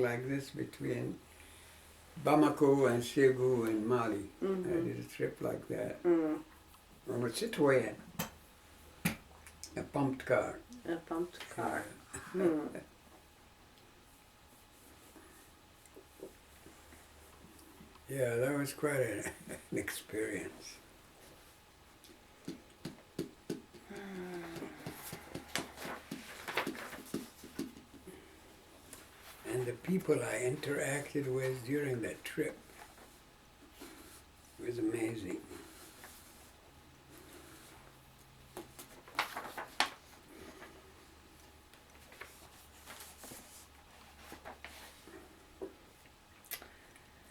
like this between Bamako and Ségou in Mali. Mm-hmm. I did a trip like that. Mm. On a citoyen, a pumped car. A pumped car. Mm. Yeah, that was quite an experience. And the people I interacted with during that trip was amazing.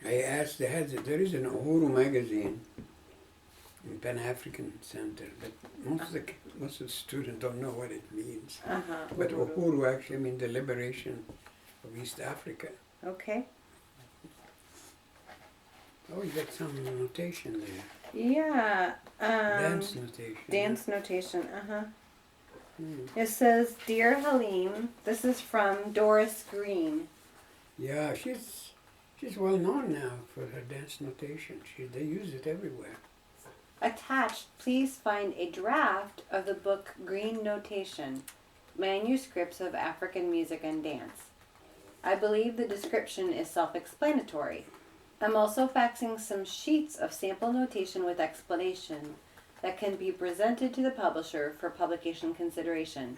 I asked, there is an Uhuru magazine in Pan-African Center, but most of the students don't know what it means. Uh-huh. But Uhuru actually means the liberation of East Africa. Okay. Oh, you got some notation there. Yeah. Dance notation. Dance notation, uh-huh. Hmm. It says, Dear Halim, this is from Doris Green. Yeah, she's well known now for her dance notation. They use it everywhere. Attached, please find a draft of the book Green Notation, Manuscripts of African Music and Dance. I believe the description is self-explanatory. I'm also faxing some sheets of sample notation with explanation that can be presented to the publisher for publication consideration.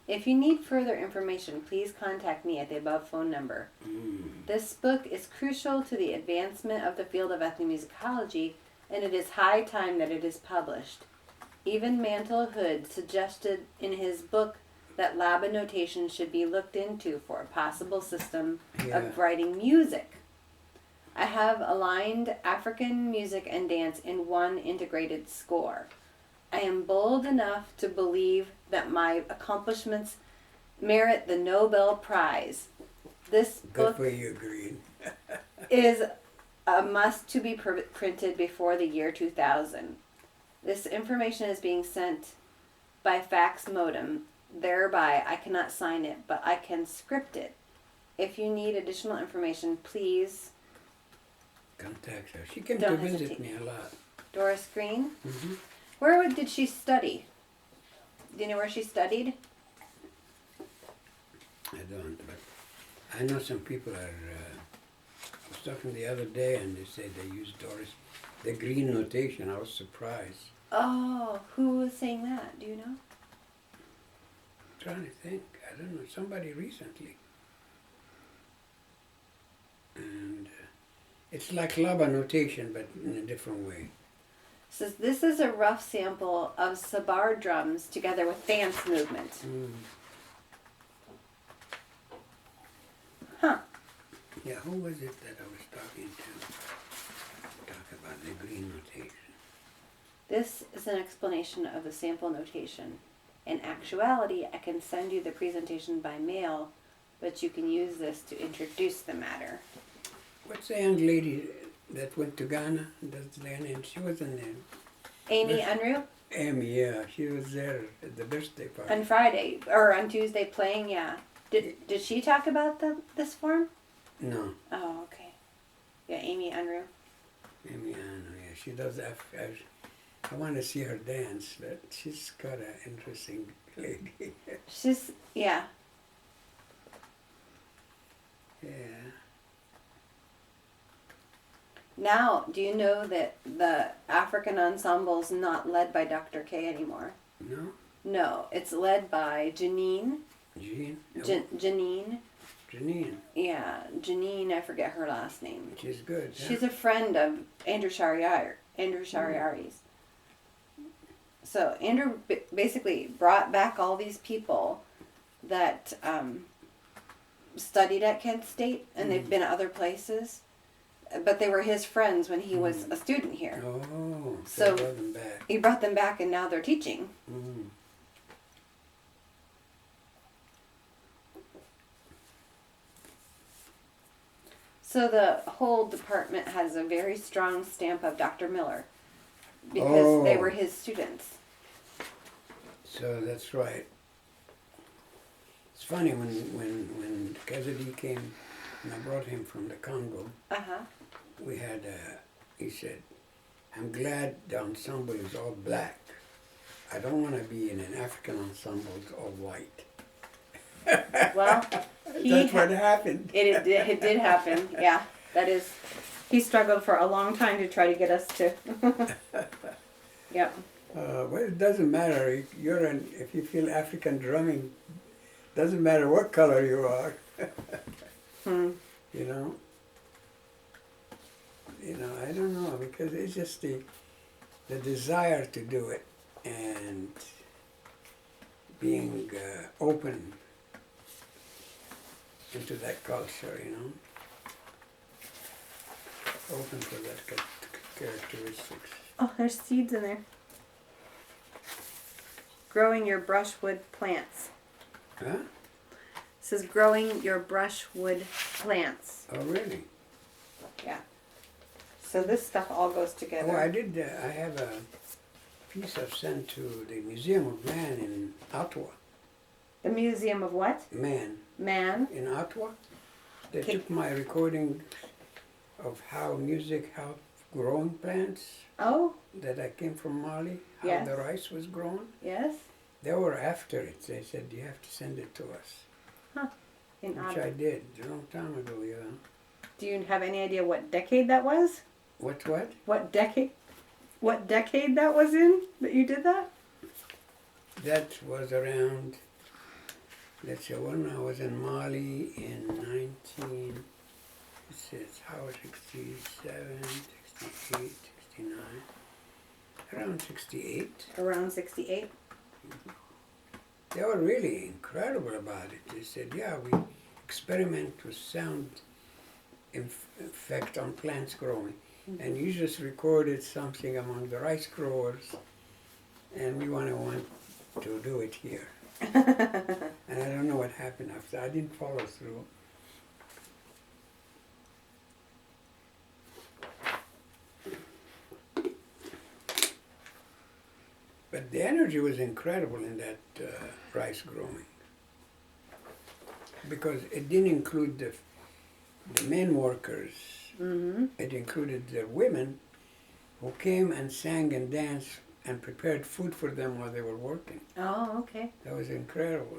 If you need further information, please contact me at the above phone number. This book is crucial to the advancement of the field of ethnomusicology, and it is high time that it is published. Even Mantle Hood suggested in his book that Laba notation should be looked into for a possible system of writing music. I have aligned African music and dance in one integrated score. I am bold enough to believe that my accomplishments merit the Nobel Prize. This book Good for you, Green. is a must to be printed before the year 2000. This information is being sent by fax modem. Thereby, I cannot sign it, but I can script it. If you need additional information, please Contact her. She came Don't to visit hesitate. me a lot. Doris Green. Mm-hmm. Where did she study? Do you know where she studied? I don't, but I know some people are. I was talking the other day, and they said they use Doris, the Green notation. I was surprised. Oh, who was saying that? Do you know? Trying to think. I don't know. Somebody recently. And it's like Laba notation, but in a different way. So this is a rough sample of Sabar drums together with dance movement. Mm. Huh. Yeah, who was it that I was talking to? Talk about the Green notation. This is an explanation of the sample notation. In actuality, I can send you the presentation by mail, but you can use this to introduce the matter. What's the young lady that went to Ghana? That's the name. She was in there. Amy Unruh? Amy, yeah, she was there at the birthday party. On Friday, or on Tuesday playing, yeah. Did she talk about this form? No, Oh, okay. Yeah, Amy Unruh. Amy, I know, yeah, she does. I want to see her dance, but she's got an interesting lady. She's, yeah. Yeah. Now, do you know that the African ensemble's not led by Dr. K anymore? No? No, it's led by Janine. Jean? Janine. Janine. Yeah, Janine, I forget her last name. She's good. Huh? She's a friend of Andrew Shariari's. So Andrew basically brought back all these people that studied at Kent State, and they've been at other places. But they were his friends when he was a student here. Oh, So he brought them back. He brought them back, and now they're teaching. Mm. So the whole department has a very strong stamp of Dr. Miller because they were his students. So that's right. It's funny when Cassidy came and I brought him from the Congo. Uh-huh. We had, he said, I'm glad the ensemble is all black. I don't want to be in an African ensemble that's all white. Well, That's what happened. It did happen, yeah. That is, he struggled for a long time to try to get us to. Yep. Well, it doesn't matter. If you feel African drumming, doesn't matter what color you are. You know. I don't know, because it's just the desire to do it and being open into that culture, open for that characteristics. Oh, there's seeds in there. Growing your brushwood plants. Huh? It says growing your brushwood plants. Oh, really? Yeah. So this stuff all goes together. Oh, I have a piece I've sent to the Museum of Man in Ottawa. The Museum of what? Man. In Ottawa. They took my recording of how growing plants. Oh. That I came from Mali, how Yes. the rice was grown. Yes. They were after it. They said, you have to send it to us. Huh. In Which Ottawa. I did a long time ago, yeah. Do you have any idea what decade that was? What? What decade that was in that you did that? That was around, let's see, when I was in Mali in 67, 68, 69, around 68. Around 68. They were really incredible about it. They said, yeah, we experiment with sound effect on plants growing. And you just recorded something among the rice growers, and we want to do it here. And I don't know what happened after. I didn't follow through. But the energy was incredible in that rice growing, because it didn't include the men workers. Mm-hmm. It included the women who came and sang and danced and prepared food for them while they were working. Oh, okay. That was incredible,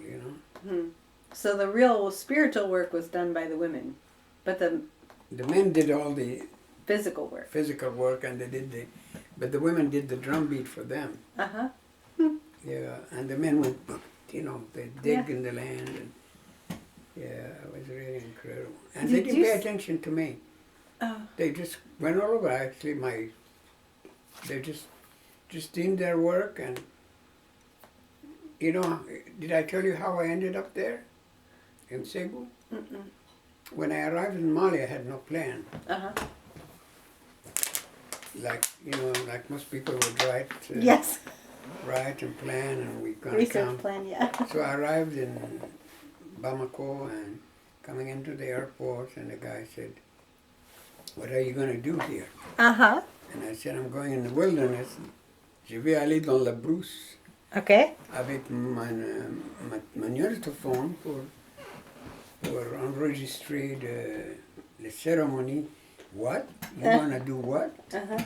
So the real spiritual work was done by the women, but the men did all the physical work, and but the women did the drum beat for them. Uh-huh. Yeah, and the men went, they dig in the land. And, yeah, it was really incredible. And they didn't pay attention to me. Oh. They just went all over. Actually, they just did their work. And did I tell you how I ended up there in Cebu? Mm-mm. When I arrived in Mali, I had no plan. Uh-huh. Like most people would write. Yes. Write and plan, and we're gonna Research come. plan, yeah. So I arrived in Bamako and coming into the airport, and the guy said, "What are you going to do here?" Uh-huh. And I said, "I'm going in the wilderness. Je vais aller dans la brousse Okay. avec mon orthophone pour enregistrer les cérémonies." What? You want to do what? Uh-huh.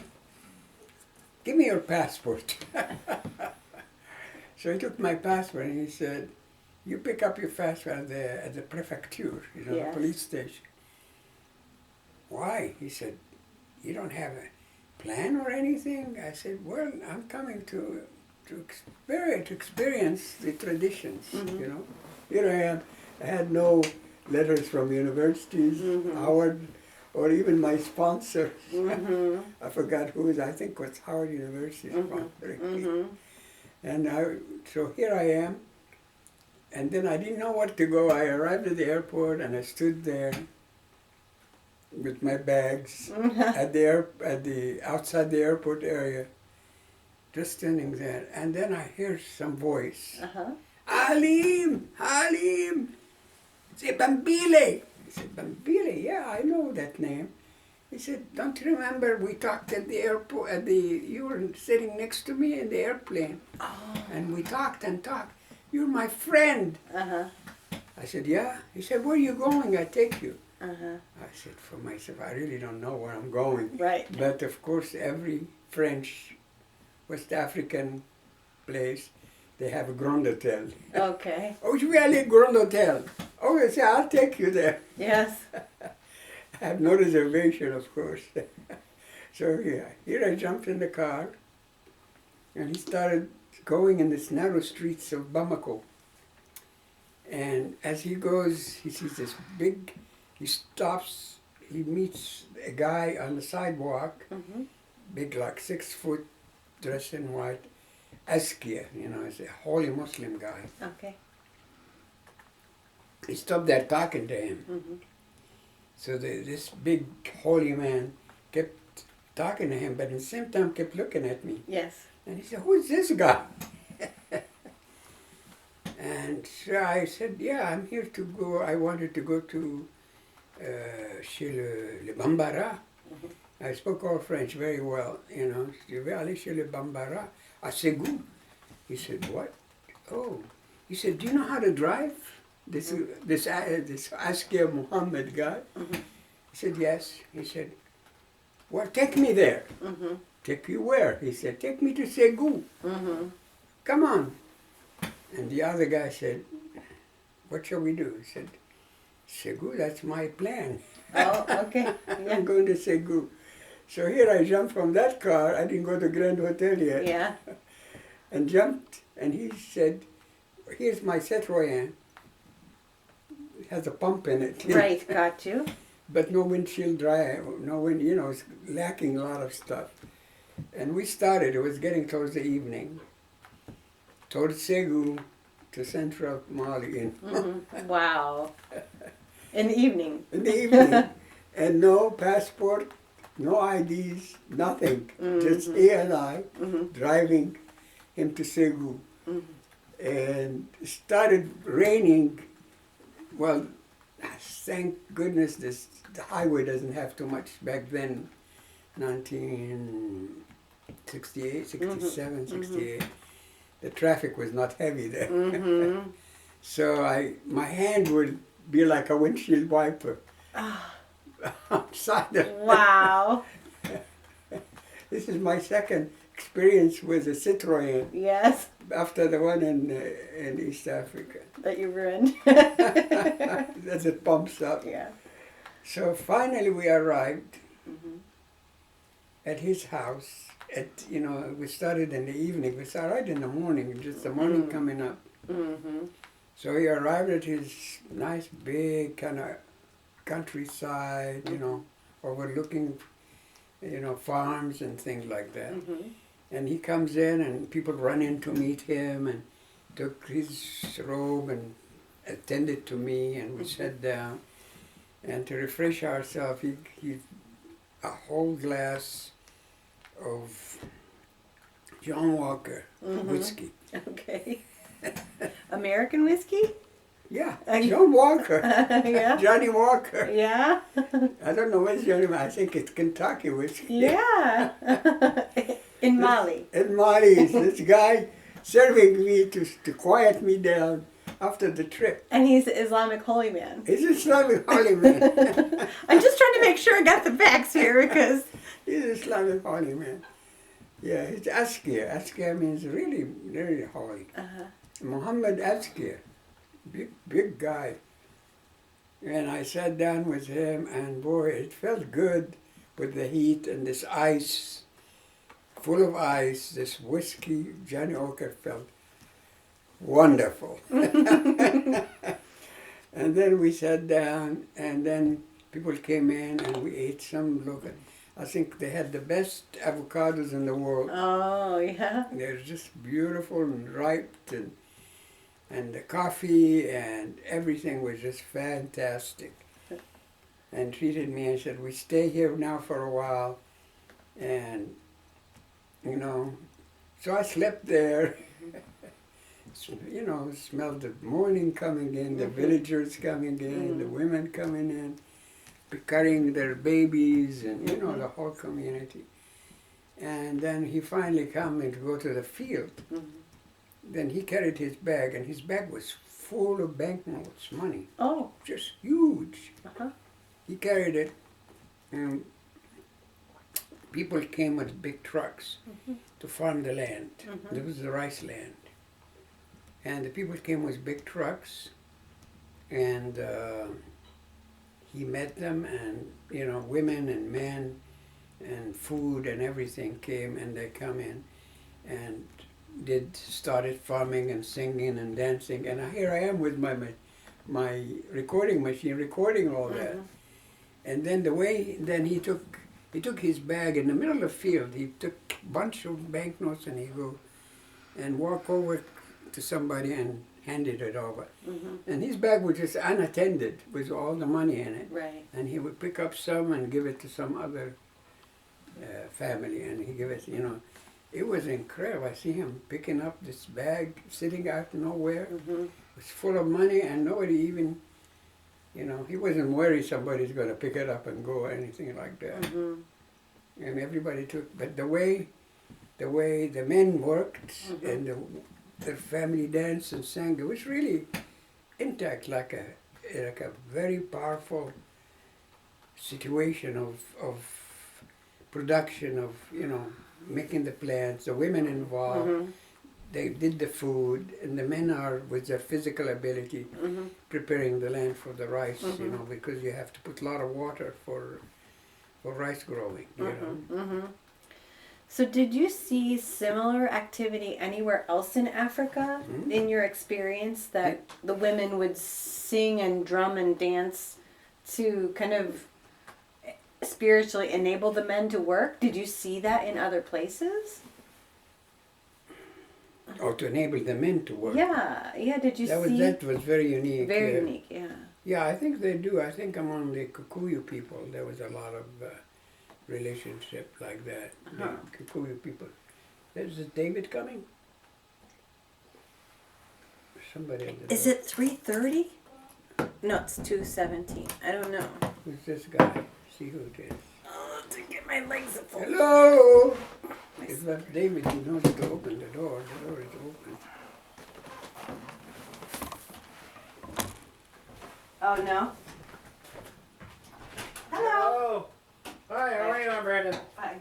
Give me your passport. So he took my passport and he said, you pick up your passport at the prefecture, the police station. Why? He said, you don't have a plan or anything? I said, well, I'm coming to experience the traditions, Here I am. I had no letters from universities, Howard, or even my sponsor. I forgot who it was. I think it was Howard University sponsoring me. And so here I am. And then I didn't know what to go. I arrived at the airport and I stood there with my bags outside the airport area, just standing there. And then I hear some voice. Halim! C'est Bambile! I said, Bambile? Yeah, I know that name. He said, don't you remember we talked at the airport, you were sitting next to me in the airplane. Oh. And we talked and talked. You're my friend. I said, yeah. He said, where are you going? I take you. I said for myself, I really don't know where I'm going. Right. But of course, every French, West African place, they have a Grand Hotel. Okay. Oh, je vais aller Grand Hotel. Oh, I say, I'll take you there. Yes. I have no reservation, of course. So here I jumped in the car, and he started going in this narrow streets of Bamako. And as he goes, he sees this big, he stops, he meets a guy on the sidewalk, big, like 6 foot, dressed in white, Askia, he's a holy Muslim guy. Okay. He stopped there talking to him. So this big holy man kept talking to him, but at the same time kept looking at me. Yes. And he said, "Who's this guy?" And so I said, "Yeah, I'm here to go. I wanted to go to chez le Bambara." I spoke all French very well, Je vais aller chez le Bambara à Ségou. He said, "What?" Oh. He said, "Do you know how to drive?" This Askia Muhammad guy. He said, "Yes." He said, "Well, take me there." "Take you where?" He said, "Take me to Ségou." "Come on." And the other guy said, "What shall we do?" He said, "Ségou, that's my plan." Oh, okay. Yeah. I'm going to Ségou. So here I jumped from that car. I didn't go to Grand Hotel yet. Yeah. And jumped, and he said, "Here's my Citroën. It has a pump in it." Right, got you. But no windshield drive, no wind, it's lacking a lot of stuff. And we started, it was getting towards the evening, towards Ségou to central Mali. Wow. In the evening. In the evening. And no passport, no IDs, nothing. Just he and I driving him to Ségou. And it started raining. Well, thank goodness the highway doesn't have too much back then, 1968, 67, 68. The traffic was not heavy there. So my hand would be like a windshield wiper. Outside the Wow. This is my second experience with a Citroën Yes. after the one in East Africa. That you ruined. As it pumps up. Yeah. So finally we arrived at his house. We started in the evening. We started in the morning, just the morning coming up. So he arrived at his nice big kind of countryside, overlooking, farms and things like that. And he comes in and people run in to meet him and took his robe and attended to me, and we sat down. And to refresh ourselves, he a whole glass of John Walker whiskey. Okay. American whiskey? Yeah, John Walker. Yeah. Johnny Walker. Yeah. I don't know what's Johnny. I think it's Kentucky whiskey. Yeah. In Mali. In Mali, this guy serving me to quiet me down after the trip. And he's an Islamic holy man. He's an Islamic holy man. I'm just trying to make sure I got the facts here because... He's an Islamic holy man. Yeah, it's Askia. Askia means really, really holy. Muhammad Askia. Big guy. And I sat down with him, and boy, it felt good with the heat and this ice, full of ice, this whiskey. Johnny Walker felt wonderful. And then we sat down, and then people came in, and we ate some local. I think they had the best avocados in the world. Oh, yeah. They're just beautiful and ripe, and the coffee and everything was just fantastic. And treated me and said, "We stay here now for a while." And, so I slept there. Smelled the morning coming in, the villagers coming in, the women coming in, carrying their babies, and, the whole community. And then he finally came in to go to the field. Then he carried his bag, and his bag was full of banknotes, money. Oh. Just huge. he carried it, and people came with big trucks to farm the land. There was the rice land. And the people came with big trucks, and he met them, and women and men and food and everything came, and they come in and started farming and singing and dancing, and here I am with my recording machine recording all that. And then he took his bag in the middle of the field. He took a bunch of banknotes, and he go and walk over to somebody and handed it over. And his bag was just unattended with all the money in it. Right. And he would pick up some and give it to some other family, and he give it, It was incredible. I see him picking up this bag, sitting out nowhere. It was full of money, and nobody even, he wasn't worried somebody's going to pick it up and go or anything like that. And everybody took, but the way the men worked and the family danced and sang, it was really intact, like a very powerful situation of production of, making the plans, the women involved, they did the food, and the men are, with their physical ability, preparing the land for the rice, because you have to put a lot of water for rice growing, So did you see similar activity anywhere else in Africa in your experience, that the women would sing and drum and dance to kind of spiritually enable the men to work? Did you see that in other places? Or to enable the men to work. Yeah, did you see? That was very unique. Very unique, yeah. Yeah, I think they do. I think among the Kikuyu people there was a lot of relationship like that. The Kikuyu people. Is David coming? Somebody at the Is door. it 3:30? No, it's 2:17. I don't know. Who's this guy? See who it is. Oh, to get my legs up. Hello! If that's David, he knows to open the door. The door is open. Oh, no? Hello. Hi, how are you, Brandon? Hi.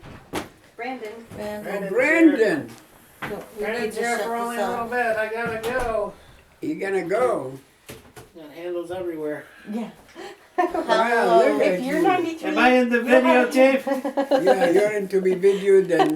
Brandon. Oh, Brandon! Brandon's here for only a little bit. I gotta go. You gonna go? Got handles everywhere. Yeah. Wow, look If at you're you. 93. Am I in the videotape? Yeah, you're into be videoed and